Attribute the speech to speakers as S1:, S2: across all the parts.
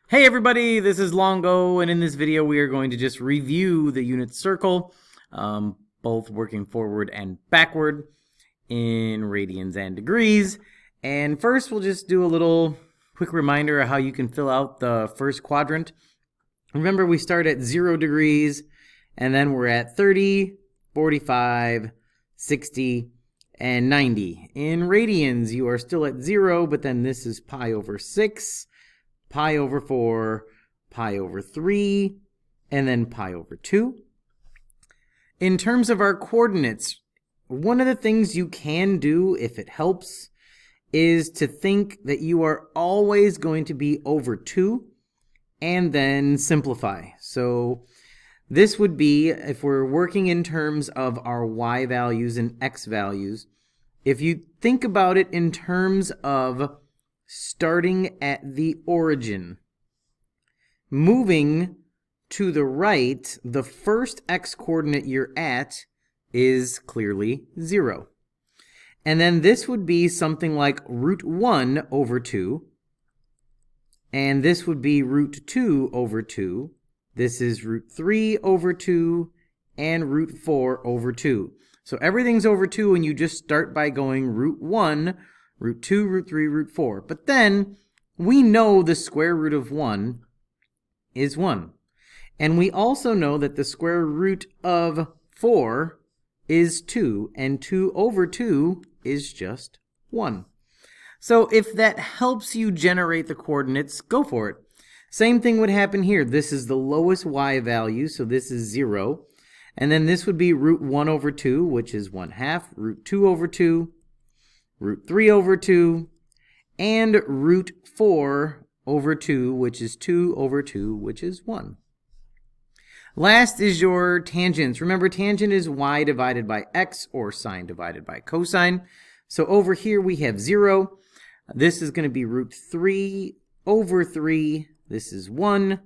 S1: Hey everybody, this is Longo, and in this video we are going to just review the unit circle, both working forward and backward in radians and degrees. And first we'll just do a little quick reminder of how you can fill out the first quadrant. Remember, we start at 0 degrees, and then we're at 30, 45, 60, and 90. In radians, you are still at 0, but then this is pi over 6, pi over 4, pi over 3, and then pi over 2. In terms of our coordinates, one of the things you can do, if it helps, is to think that you are always going to be over 2 and then simplify. So this would be, if we're working in terms of our y values and x values, if you think about it in terms of starting at the origin, moving to the right, the first x coordinate you're at is clearly 0. And then this would be something like root 1 over 2. And this would be root 2 over 2. This is root 3 over 2 and root 4 over 2. So everything's over 2, and you just start by going root 1, root 2, root 3, root 4. But then we know the square root of 1 is 1. And we also know that the square root of 4 is 2, and 2 over 2 is just 1. So if that helps you generate the coordinates, go for it. Same thing would happen here. This is the lowest y value, so this is 0. And then this would be root 1 over 2, which is 1/2, root 2 over 2, root 3 over 2, and root 4 over 2, which is 2 over 2, which is 1. Last is your tangents. Remember, tangent is y divided by x, or sine divided by cosine. So over here we have 0. This is going to be root 3 over 3. This is 1,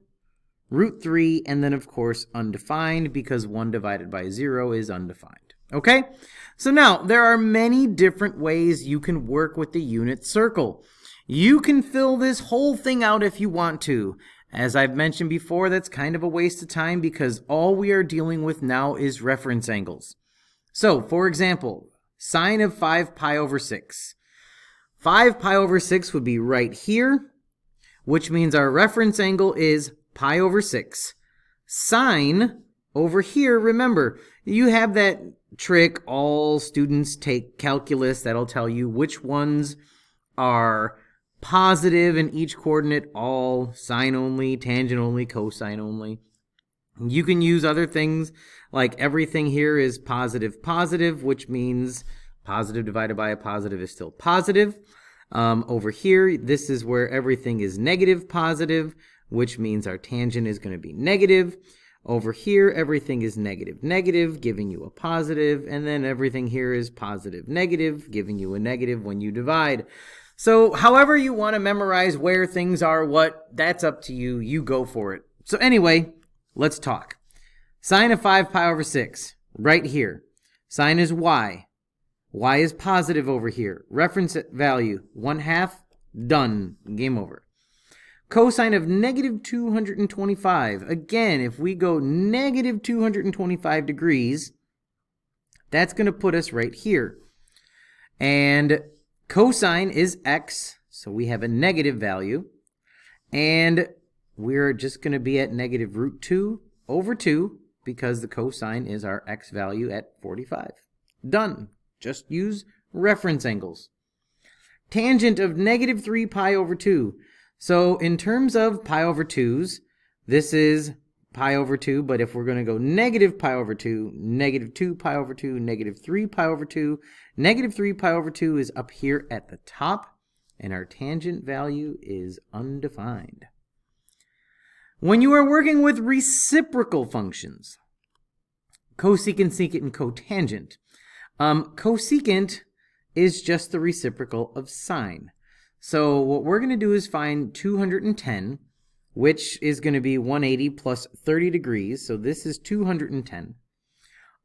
S1: root 3, and then, of course, undefined, because 1 divided by 0 is undefined. Okay? So now, there are many different ways you can work with the unit circle. You can fill this whole thing out if you want to. As I've mentioned before, that's kind of a waste of time, because all we are dealing with now is reference angles. So, for example, sine of 5 pi over 6. 5 pi over 6 would be right here, which means our reference angle is pi over 6. Sine over here, remember, you have that trick all students take, calculus, that'll tell you which ones are positive in each coordinate, all sine only, tangent only, cosine only. You can use other things, like everything here is positive, positive, which means positive divided by a positive is still positive. Over here, this is where everything is negative, positive, which means our tangent is going to be negative. Over here, everything is negative, negative, giving you a positive, and then everything here is positive, negative, giving you a negative when you divide. So however you want to memorize where things are, that's up to you. You go for it. So anyway, let's talk. Sine of 5 pi over 6, right here. Sine is y. Y is positive over here. Reference value, 1/2, done, game over. Cosine of negative 225. Again, if we go negative 225 degrees, that's going to put us right here. And cosine is x, so we have a negative value. And we're just going to be at negative root 2 over 2, because the cosine is our x value at 45. Done. Just use reference angles. Tangent of negative 3 pi over 2. So in terms of pi over 2's, this is pi over 2, but if we're going to go negative pi over 2, negative 2 pi over 2, negative 3 pi over 2, negative 3 pi over 2 is up here at the top, and our tangent value is undefined. When you are working with reciprocal functions, cosecant, secant, and cotangent, cosecant is just the reciprocal of sine. So what we're going to do is find 210, which is going to be 180 plus 30 degrees. So this is 210.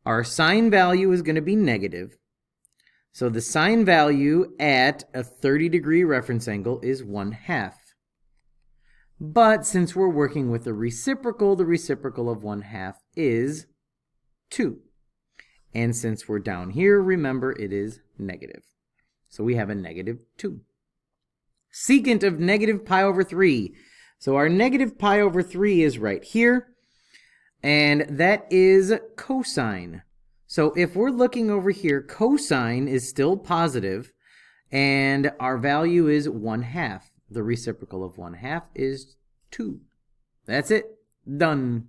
S1: Our sine value is going to be negative. So the sine value at a 30-degree reference angle is 1/2. But since we're working with the reciprocal of 1/2 is 2. And since we're down here, remember it is negative. So we have a negative 2. Secant of negative pi over 3. So our negative pi over 3 is right here. And that is cosine. So if we're looking over here, cosine is still positive, and our value is 1/2. The reciprocal of 1/2 is 2. That's it. Done.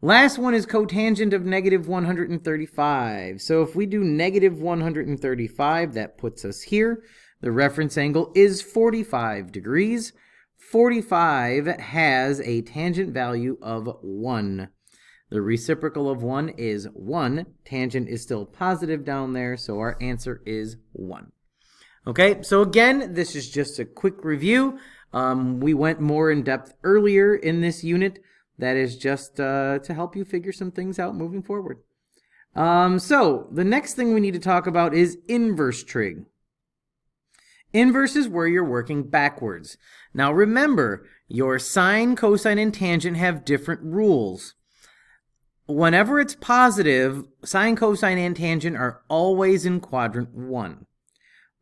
S1: Last one is cotangent of negative 135. So if we do negative 135, that puts us here. The reference angle is 45 degrees. 45 has a tangent value of 1. The reciprocal of 1 is 1. Tangent is still positive down there, so our answer is 1. Okay, so again, this is just a quick review. We went more in depth earlier in this unit. That is just to help you figure some things out moving forward. So the next thing we need to talk about is inverse trig. Inverse is where you're working backwards. Now remember, your sine, cosine, and tangent have different rules. Whenever it's positive, sine, cosine, and tangent are always in quadrant 1.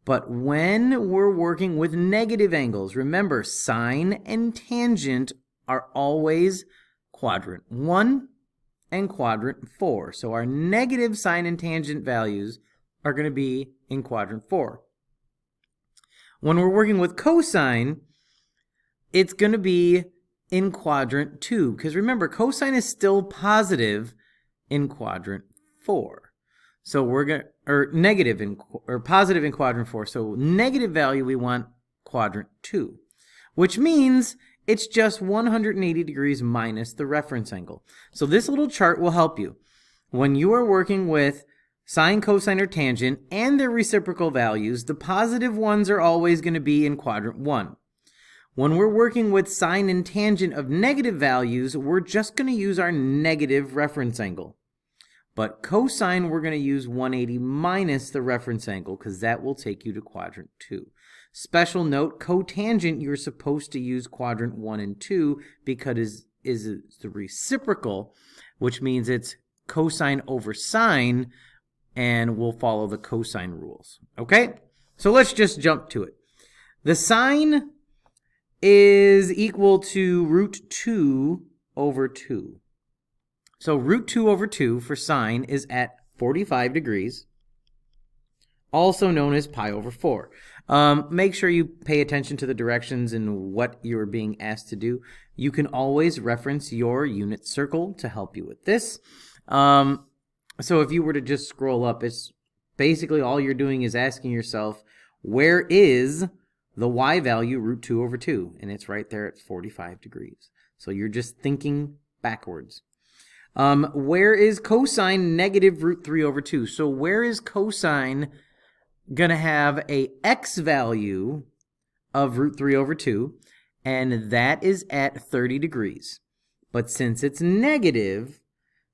S1: But when we're working with negative angles, remember, sine and tangent are always quadrant 1 and quadrant 4. So our negative sine and tangent values are going to be in quadrant 4. When we're working with cosine, it's going to be in quadrant 2. Because remember, cosine is still positive in quadrant 4. So we're going to, or negative in, or positive in quadrant 4. So negative value, we want quadrant 2. Which means it's just 180 degrees minus the reference angle. So this little chart will help you. When you are working with sine, cosine, or tangent and their reciprocal values, the positive ones are always going to be in quadrant 1. When we're working with sine and tangent of negative values, we're just going to use our negative reference angle. But cosine, we're going to use 180 minus the reference angle because that will take you to quadrant 2. Special note, cotangent, you're supposed to use quadrant 1 and 2 because it is the reciprocal, which means it's cosine over sine, and we'll follow the cosine rules. Okay? So let's just jump to it. The sine is equal to root 2 over 2. So root 2 over 2 for sine is at 45 degrees, also known as pi over 4. Make sure you pay attention to the directions and what you're being asked to do. You can always reference your unit circle to help you with this. So if you were to just scroll up, it's basically all you're doing is asking yourself, where is the y value root 2 over 2? And it's right there at 45 degrees. So you're just thinking backwards. Where is cosine negative root 3 over 2? So where is cosine going to have a x value of root 3 over 2? And that is at 30 degrees. But since it's negative,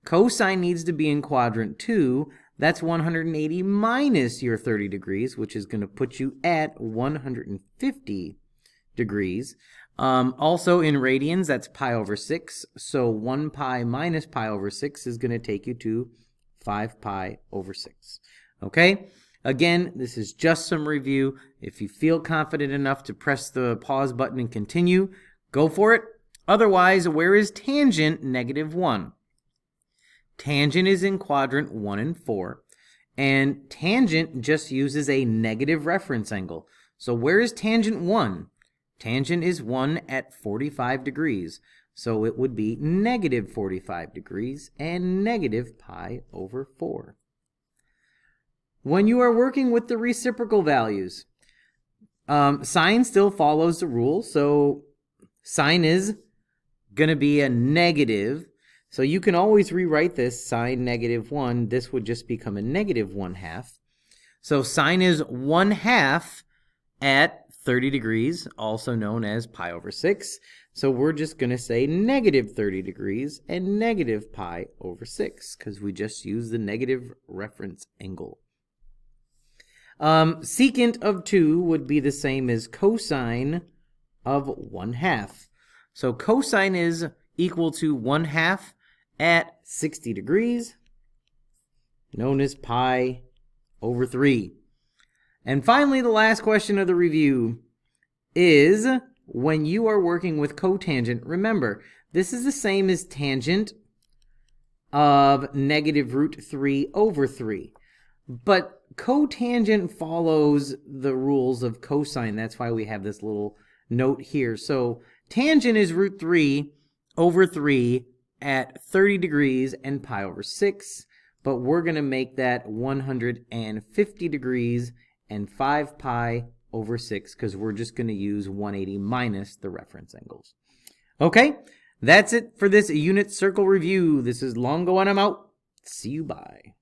S1: cosine needs to be in quadrant 2. That's 180 minus your 30 degrees, which is going to put you at 150 degrees. Also in radians, that's pi over 6. So 1 pi minus pi over 6 is going to take you to 5 pi over 6. Okay? Again, this is just some review. If you feel confident enough to press the pause button and continue, go for it. Otherwise, where is tangent negative 1? Tangent is in quadrant 1 and 4, and tangent just uses a negative reference angle. So where is tangent 1? Tangent is 1 at 45 degrees, so it would be negative 45 degrees and negative pi over 4. When you are working with the reciprocal values, sine still follows the rule, so sine is going to be a negative. So you can always rewrite this sine negative 1. This would just become a negative 1/2. So sine is 1/2 at 30 degrees, also known as pi over 6. So we're just going to say negative 30 degrees and negative pi over 6 because we just use the negative reference angle. Secant of 2 would be the same as cosine of 1/2. So cosine is equal to 1/2 at 60 degrees, known as pi over 3. And finally, the last question of the review is, when you are working with cotangent, remember, this is the same as tangent of negative root 3 over 3. But cotangent follows the rules of cosine. That's why we have this little note here. So tangent is root 3 over 3 at 30 degrees and pi over 6. But we're going to make that 150 degrees and 5 pi over 6 because we're just going to use 180 minus the reference angles. Okay, that's it for this unit circle review. This is Longo and I'm out. See you, bye.